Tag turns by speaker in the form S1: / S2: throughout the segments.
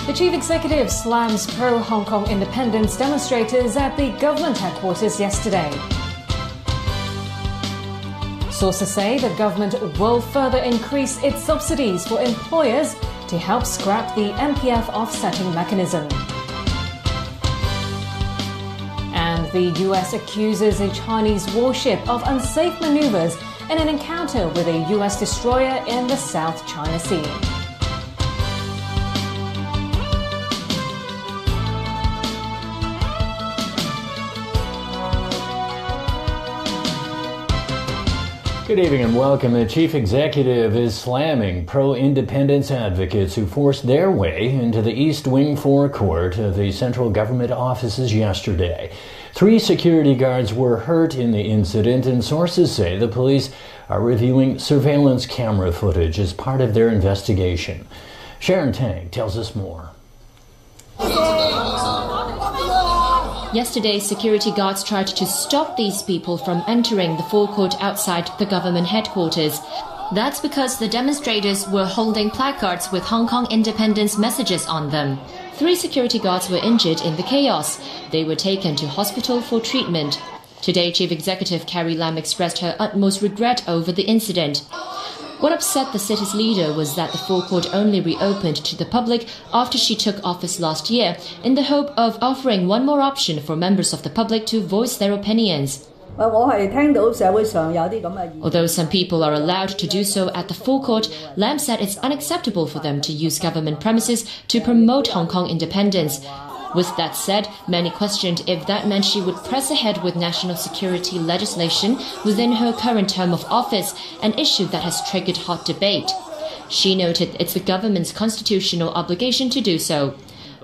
S1: The chief executive slams pro-Hong Kong independence demonstrators at the government headquarters yesterday. Sources say the government will further increase its subsidies for employers to help scrap the MPF offsetting mechanism. And the US accuses a Chinese warship of unsafe maneuvers in an encounter with a US destroyer in the South China Sea.
S2: Good evening and welcome. The chief executive is slamming pro-independence advocates who forced their way into the East Wing forecourt of the central government offices yesterday. 3 security guards were hurt in the incident, and sources say the police are reviewing surveillance camera footage as part of their investigation. Sharon Tang tells us more.
S3: Yesterday, security guards tried to stop these people from entering the forecourt outside the government headquarters. That's because the demonstrators were holding placards with Hong Kong independence messages on them. 3 security guards were injured in the chaos. They were taken to hospital for treatment. Today, Chief Executive Carrie Lam expressed her utmost regret over the incident. What upset the city's leader was that the forecourt only reopened to the public after she took office last year, in the hope of offering one more option for members of the public to voice their opinions. Although some people are allowed to do so at the forecourt, Lam said it's unacceptable for them to use government premises to promote Hong Kong independence. With that said, many questioned if that meant she would press ahead with national security legislation within her current term of office, an issue that has triggered hot debate. She noted it's the government's constitutional obligation to do so.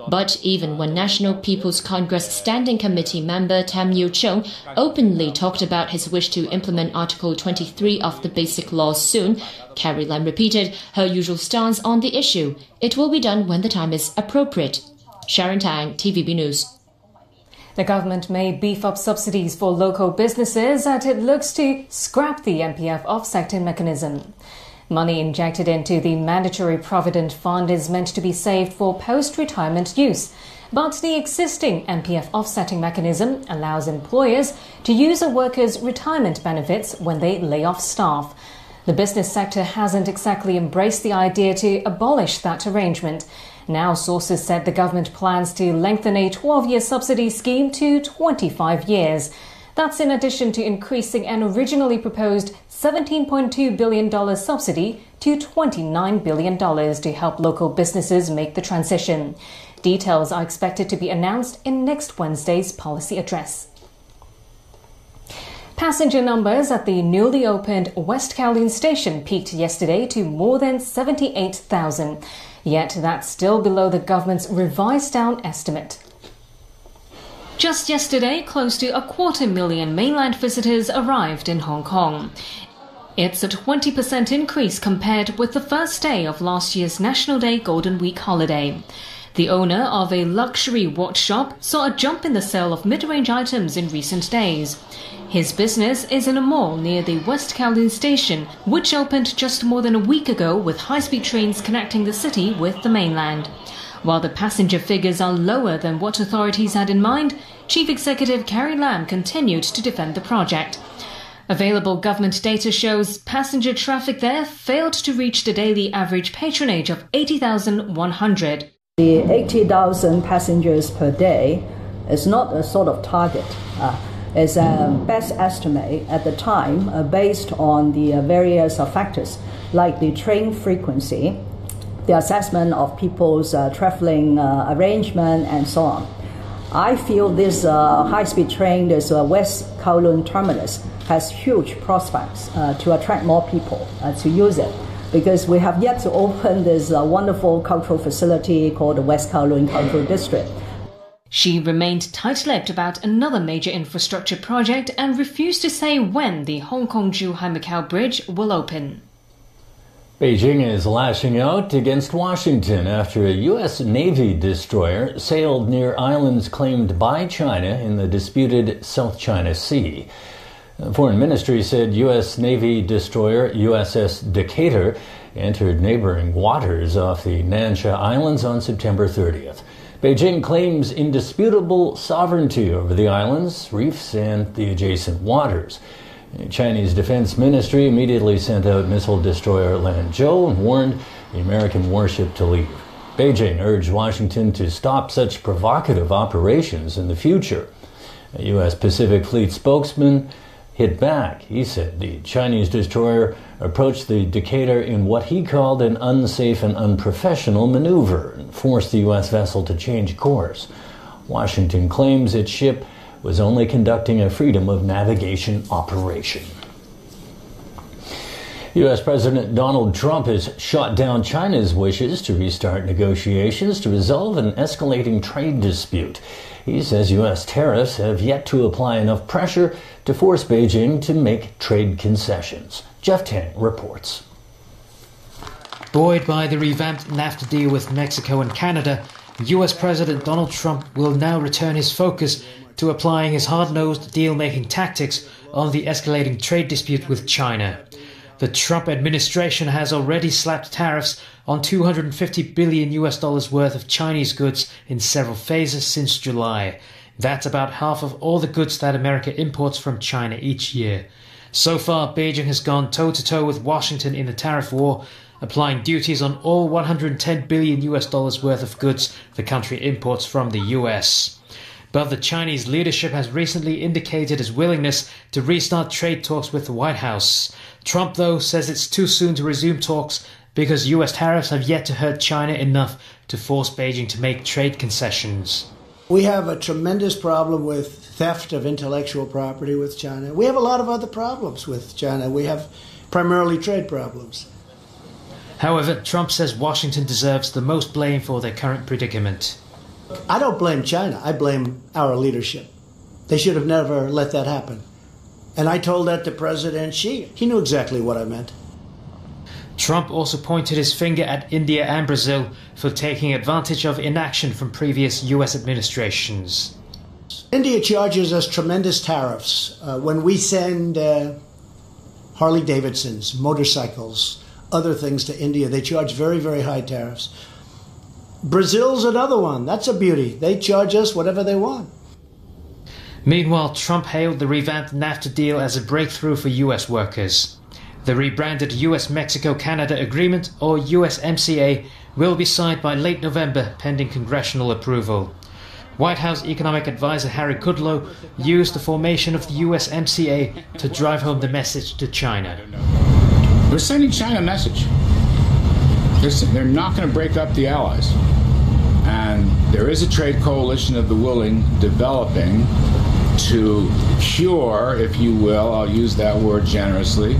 S3: But even when National People's Congress Standing Committee member Tam Yiu Chung openly talked about his wish to implement Article 23 of the Basic Law soon, Carrie Lam repeated her usual stance on the issue. It will be done when the time is appropriate. Sharon Tang, TVB News.
S1: The government may beef up subsidies for local businesses as it looks to scrap the MPF offsetting mechanism. Money injected into the Mandatory Provident Fund is meant to be saved for post-retirement use. But the existing MPF offsetting mechanism allows employers to use a worker's retirement benefits when they lay off staff. The business sector hasn't exactly embraced the idea to abolish that arrangement. Now, sources said the government plans to lengthen a 12-year subsidy scheme to 25 years. That's in addition to increasing an originally proposed $17.2 billion subsidy to $29 billion to help local businesses make the transition. Details are expected to be announced in next Wednesday's policy address. Passenger numbers at the newly opened West Kowloon station peaked yesterday to more than 78,000. Yet that's still below the government's revised down estimate. Just yesterday, close to 250,000 mainland visitors arrived in Hong Kong. It's a 20% increase compared with the first day of last year's National Day Golden Week holiday. The owner of a luxury watch shop saw a jump in the sale of mid-range items in recent days. His business is in a mall near the West Kowloon station, which opened just more than a week ago with high-speed trains connecting the city with the mainland. While the passenger figures are lower than what authorities had in mind, Chief Executive Carrie Lam continued to defend the project. Available government data shows passenger traffic there failed to reach the daily average patronage of 80,100.
S4: The 80,000 passengers per day is not a sort of target. It's a best estimate at the time based on the various factors like the train frequency, the assessment of people's traveling arrangement, and so on. I feel this high-speed train, this West Kowloon terminus, has huge prospects to attract more people to use it, because we have yet to open this wonderful cultural facility called the West Kowloon Cultural District.
S1: She remained tight-lipped about another major infrastructure project and refused to say when the Hong Kong-Zhuhai-Macau Bridge will open.
S2: Beijing is lashing out against Washington after a U.S. Navy destroyer sailed near islands claimed by China in the disputed South China Sea. The Foreign Ministry said U.S. Navy destroyer USS Decatur entered neighboring waters off the Nansha Islands on September 30th. Beijing claims indisputable sovereignty over the islands, reefs, and the adjacent waters. The Chinese Defense Ministry immediately sent out missile destroyer Lanzhou and warned the American warship to leave. Beijing urged Washington to stop such provocative operations in the future. A U.S. Pacific Fleet spokesman hit back. He said the Chinese destroyer approached the Decatur in what he called an unsafe and unprofessional maneuver and forced the U.S. vessel to change course. Washington claims its ship was only conducting a freedom of navigation operation. U.S. President Donald Trump has shot down China's wishes to restart negotiations to resolve an escalating trade dispute. He says U.S. tariffs have yet to apply enough pressure to force Beijing to make trade concessions. Jeff Tang reports.
S5: Buoyed by the revamped NAFTA deal with Mexico and Canada, U.S. President Donald Trump will now return his focus to applying his hard-nosed deal-making tactics on the escalating trade dispute with China. The Trump administration has already slapped tariffs on $250 billion worth of Chinese goods in several phases since July. That's about half of all the goods that America imports from China each year. So far, Beijing has gone toe-to-toe with Washington in the tariff war, applying duties on all $110 billion worth of goods the country imports from the US. But the Chinese leadership has recently indicated its willingness to restart trade talks with the White House. Trump, though, says it's too soon to resume talks because US tariffs have yet to hurt China enough to force Beijing to make trade concessions.
S6: We have a tremendous problem with theft of intellectual property with China. We have a lot of other problems with China. We have primarily trade problems.
S5: However, Trump says Washington deserves the most blame for their current predicament.
S6: I don't blame China. I blame our leadership. They should have never let that happen. And I told that to President Xi. He knew exactly what I meant.
S5: Trump also pointed his finger at India and Brazil for taking advantage of inaction from previous U.S. administrations.
S6: India charges us tremendous tariffs when we send Harley Davidsons, motorcycles, other things to India. They charge very, very high tariffs. Brazil's another one. That's a beauty. They charge us whatever they want.
S5: Meanwhile, Trump hailed the revamped NAFTA deal as a breakthrough for U.S. workers. The rebranded U.S.-Mexico-Canada Agreement, or USMCA, will be signed by late November, pending congressional approval. White House economic advisor Harry Kudlow used the formation of the USMCA to drive home the message to China.
S7: We're sending China a message. Listen, they're not going to break up the allies. And there is a trade coalition of the willing developing to cure, if you will, I'll use that word generously,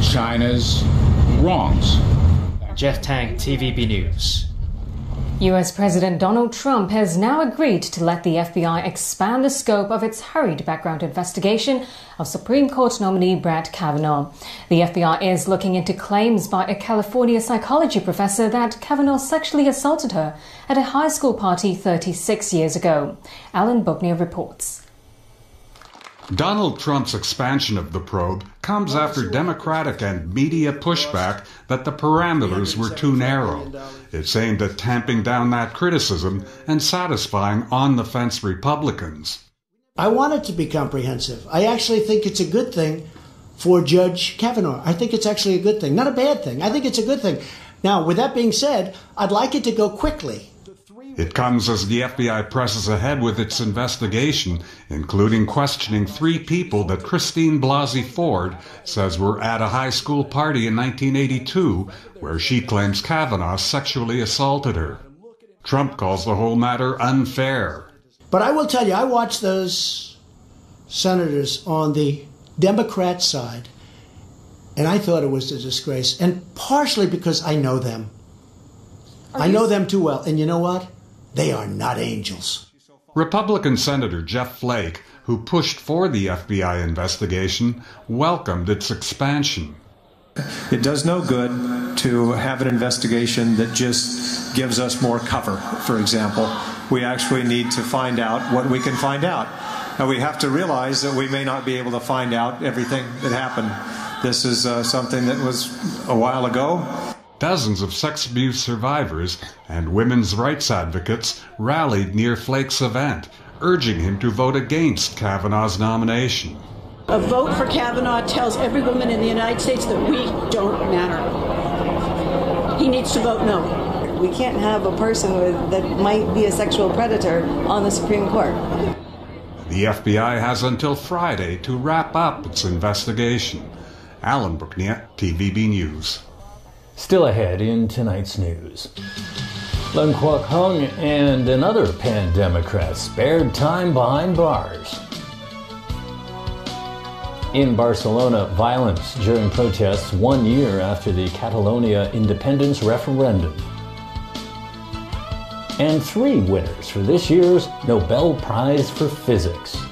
S7: China's wrongs.
S5: Jeff Tang, TVB News.
S1: US President Donald Trump has now agreed to let the FBI expand the scope of its hurried background investigation of Supreme Court nominee Brett Kavanaugh. The FBI is looking into claims by a California psychology professor that Kavanaugh sexually assaulted her at a high school party 36 years ago. Alan Bognia reports.
S8: Donald Trump's expansion of the probe comes after Democratic and media pushback that the parameters were too narrow. It's aimed at tamping down that criticism and satisfying on-the-fence Republicans.
S6: I want it to be comprehensive. I actually think it's a good thing for Judge Kavanaugh. I think it's actually a good thing, not a bad thing. I think it's a good thing. Now, with that being said, I'd like it to go quickly.
S8: It comes as the FBI presses ahead with its investigation, including questioning 3 people that Christine Blasey Ford says were at a high school party in 1982, where she claims Kavanaugh sexually assaulted her. Trump calls the whole matter unfair.
S6: But I will tell you, I watched those senators on the Democrat side, and I thought it was a disgrace, and partially because I know them. I know them too well, and you know what? They are not angels.
S8: Republican Senator Jeff Flake, who pushed for the FBI investigation, welcomed its expansion.
S9: It does no good to have an investigation that just gives us more cover, for example. We actually need to find out what we can find out. we have to realize that we may not be able to find out everything that happened. This is something that was a while ago.
S8: Dozens of sex abuse survivors and women's rights advocates rallied near Flake's event, urging him to vote against Kavanaugh's nomination.
S10: A vote for Kavanaugh tells every woman in the United States that we don't matter. He needs to vote no.
S11: We can't have a person that might be a sexual predator on the Supreme Court.
S8: The FBI has until Friday to wrap up its investigation. Alan Brookniet, TVB News.
S2: Still ahead in tonight's news. Leung Kwok-hung and another pan-Democrat spared time behind bars. In Barcelona, violence during protests 1 year after the Catalonia independence referendum. And 3 winners for this year's Nobel Prize for Physics.
S12: 「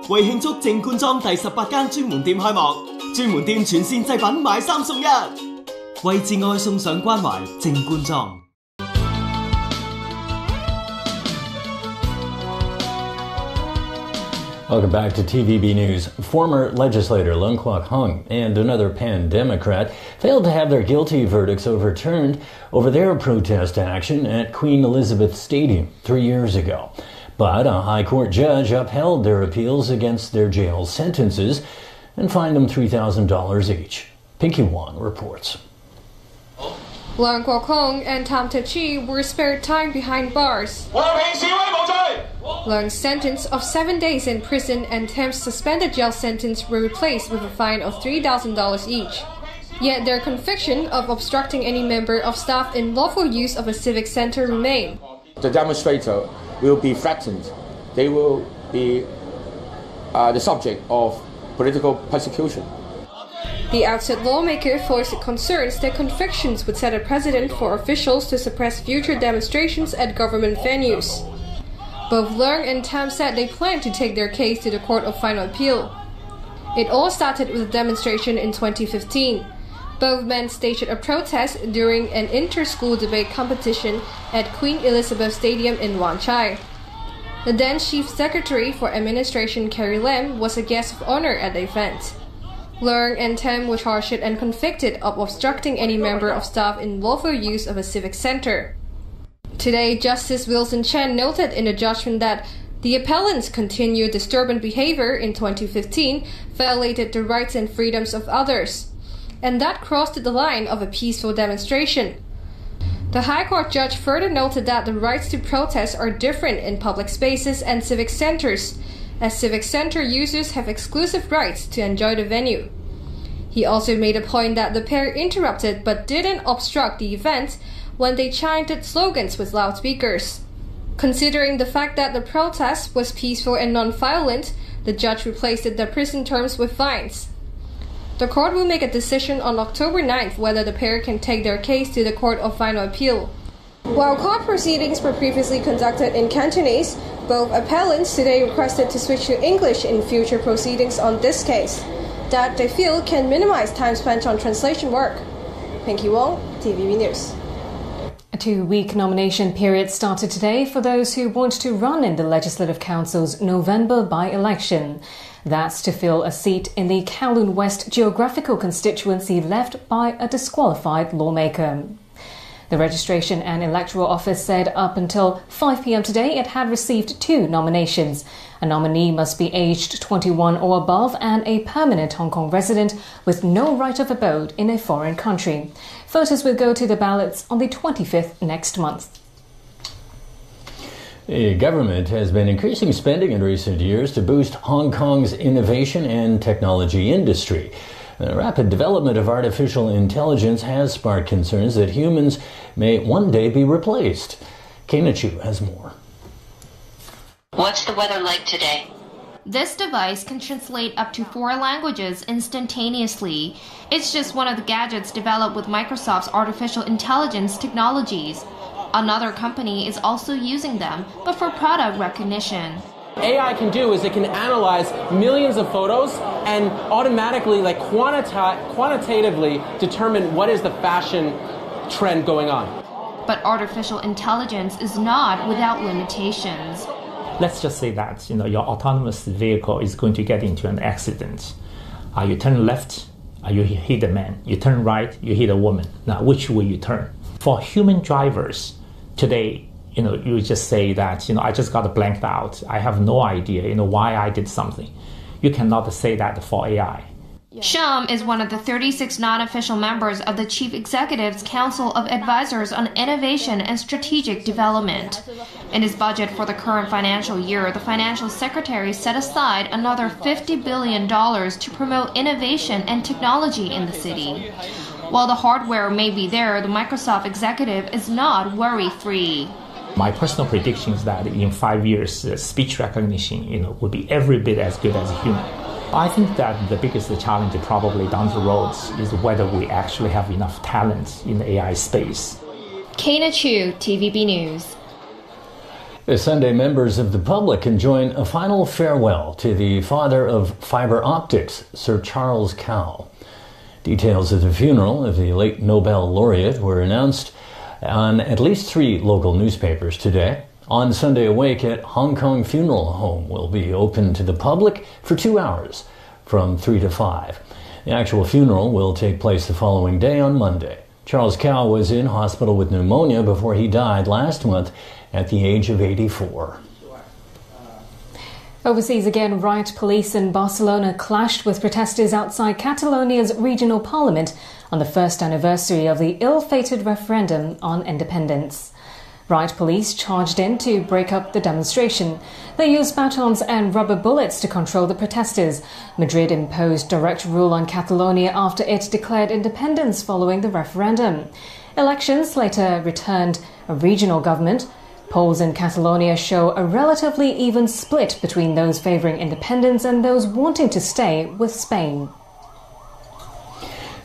S12: 為慶祝正冠莊第18間專門店開幕，專門店全線製品買3送1，為摯愛送上關懷，正冠莊。」
S2: Welcome back to TVB News. Former legislator Leung Kwok-hung and another pan-Democrat failed to have their guilty verdicts overturned over their protest action at Queen Elizabeth Stadium 3 years ago. But a high court judge upheld their appeals against their jail sentences and fined them $3,000 each. Pinky Wong reports.
S13: Leung Kwok-hung and Tam Tao-chi were spared time behind bars. Leung's sentence of 7 days in prison and Tam's suspended jail sentence were replaced with a fine of $3,000 each. Yet their conviction of obstructing any member of staff in lawful use of a civic center remain.
S14: The demonstrator will be threatened. They will be the subject of political persecution.
S13: The ousted lawmaker voiced concerns that convictions would set a precedent for officials to suppress future demonstrations at government venues. Both Leung and Tam said they plan to take their case to the Court of Final Appeal. It all started with a demonstration in 2015. Both men staged a protest during an inter-school debate competition at Queen Elizabeth Stadium in Wan Chai. The then Chief Secretary for Administration Carrie Lam was a guest of honor at the event. Leung and Tam were charged and convicted of obstructing any member of staff in lawful use of a civic center. Today, Justice Wilson Chen noted in the judgment that the appellant's continued disturbing behavior in 2015 violated the rights and freedoms of others, and that crossed the line of a peaceful demonstration. The High Court judge further noted that the rights to protest are different in public spaces and civic centers, as civic center users have exclusive rights to enjoy the venue. He also made a point that the pair interrupted but didn't obstruct the event when they chanted slogans with loudspeakers. Considering the fact that the protest was peaceful and non-violent, the judge replaced the prison terms with fines. The court will make a decision on October 9th whether the pair can take their case to the Court of Final Appeal. While court proceedings were previously conducted in Cantonese, both appellants today requested to switch to English in future proceedings on this case, that they feel can minimize time spent on translation work. Pinky Wong, TVB News.
S1: A 2-week nomination period started today for those who want to run in the Legislative Council's November by-election. That's to fill a seat in the Kowloon West geographical constituency left by a disqualified lawmaker. The Registration and Electoral Office said up until 5 p.m. today it had received 2 nominations. A nominee must be aged 21 or above and a permanent Hong Kong resident with no right of abode in a foreign country. Voters will go to the ballots on the 25th next month.
S2: The government has been increasing spending in recent years to boost Hong Kong's innovation and technology industry. The rapid development of artificial intelligence has sparked concerns that humans may one day be replaced. Kana Chu has more.
S15: What's the weather like today?
S3: This device can translate up to 4 languages instantaneously. It's just one of the gadgets developed with Microsoft's artificial intelligence technologies. Another company is also using them, but for product recognition.
S16: AI can do is it can analyze millions of photos and automatically, like quantitatively determine what is the fashion trend going on.
S3: But artificial intelligence is not without limitations.
S17: Let's just say that your autonomous vehicle is going to get into an accident. You turn left, you hit a man. You turn right, you hit a woman. Now, which way you turn? For human drivers today, you just say that, I just got blanked out. I have no idea, why I did something. You cannot say that for AI.
S3: Shum is one of the 36 non-official members of the Chief Executive's Council of Advisors on Innovation and Strategic Development. In his budget for the current financial year, the Financial Secretary set aside another $50 billion to promote innovation and technology in the city. While the hardware may be there, the Microsoft executive is not worry-free.
S17: My personal prediction is that in 5 years, speech recognition, will be every bit as good as a human. I think that the biggest challenge probably down the road is whether we actually have enough talent in the AI space.
S3: Kana Chu, TVB News.
S2: This Sunday, members of the public can join a final farewell to the father of fiber optics, Sir Charles Kao. Details of the funeral of the late Nobel laureate were announced on at least 3 local newspapers today. On Sunday, a wake at Hong Kong Funeral Home will be open to the public for 2 hours from 3 to 5. The actual funeral will take place the following day on Monday. Charles Kao was in hospital with pneumonia before he died last month at the age of 84.
S1: Overseas again, riot police in Barcelona clashed with protesters outside Catalonia's regional parliament on the first anniversary of the ill-fated referendum on independence. Riot police charged in to break up the demonstration. They used batons and rubber bullets to control the protesters. Madrid imposed direct rule on Catalonia after it declared independence following the referendum. Elections later returned a regional government. Polls in Catalonia show a relatively even split between those favouring independence and those wanting to stay with Spain.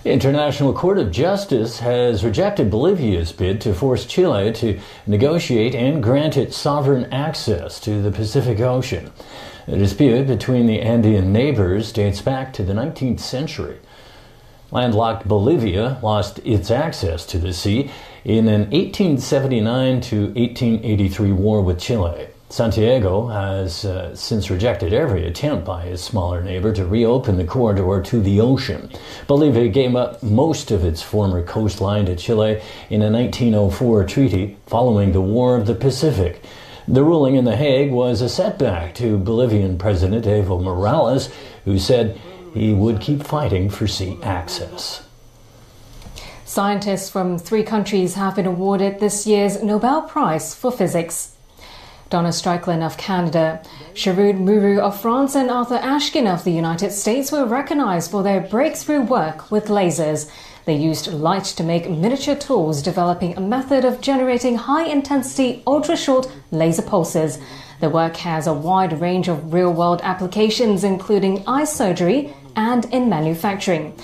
S2: The International Court of Justice has rejected Bolivia's bid to force Chile to negotiate and grant it sovereign access to the Pacific Ocean. The dispute between the Andean neighbors dates back to the 19th century. Landlocked Bolivia lost its access to the sea in an 1879 to 1883 war with Chile. Santiago has since rejected every attempt by his smaller neighbor to reopen the corridor to the ocean. Bolivia gave up most of its former coastline to Chile in a 1904 treaty following the War of the Pacific. The ruling in The Hague was a setback to Bolivian President Evo Morales, who said he would keep fighting for sea access.
S1: Scientists from 3 countries have been awarded this year's Nobel Prize for Physics. Donna Strickland of Canada, Sherwood Muru of France and Arthur Ashkin of the United States were recognized for their breakthrough work with lasers. They used light to make miniature tools, developing a method of generating high-intensity, ultra-short laser pulses. The work has a wide range of real-world applications, including eye surgery and in manufacturing.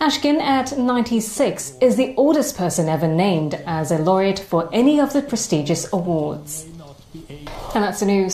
S1: Ashkin, at 96, is the oldest person ever named as a laureate for any of the prestigious awards. And that's the news.